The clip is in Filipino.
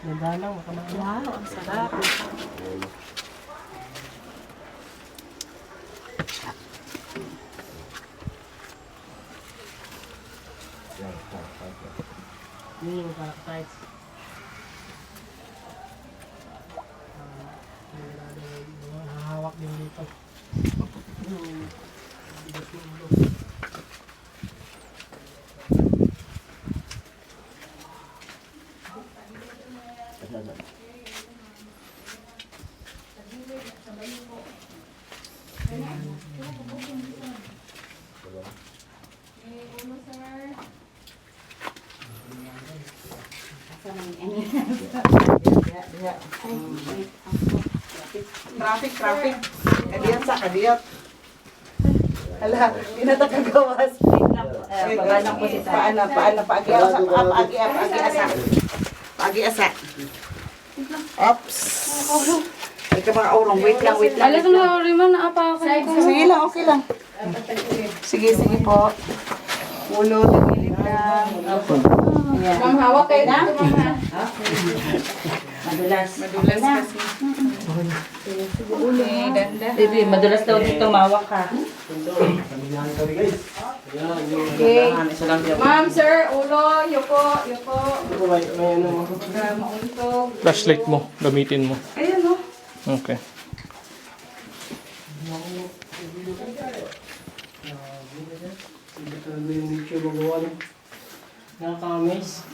Ganda lang, makamahal. Wow, ang sarap. Yun yung parasites. Hahawak din dito. Bigat ng ulo. Traffic. Kadiyat sa kadiyat. Hala, pinatagagawas. Paano po si Tata? Paagi asa. Ops. Ay ka mga urong, wait lang. Alas mo rin man, apa ako. Sige lang, okay lang. Sige po. Ulo, tagilid lang. Ayan. Ma'am, hawak kayo dito, ma'am, ha? Madulas kasi. Okay, danda. Baby, madulas daw dito, mawak ka. Okay. Ma'am, sir, ulo, yuko. May ano mo. Mauntog. Flashlight mo, gamitin mo. Ayan o. Okay. Hindi talaga yung YouTube magawa. Nakakamiss.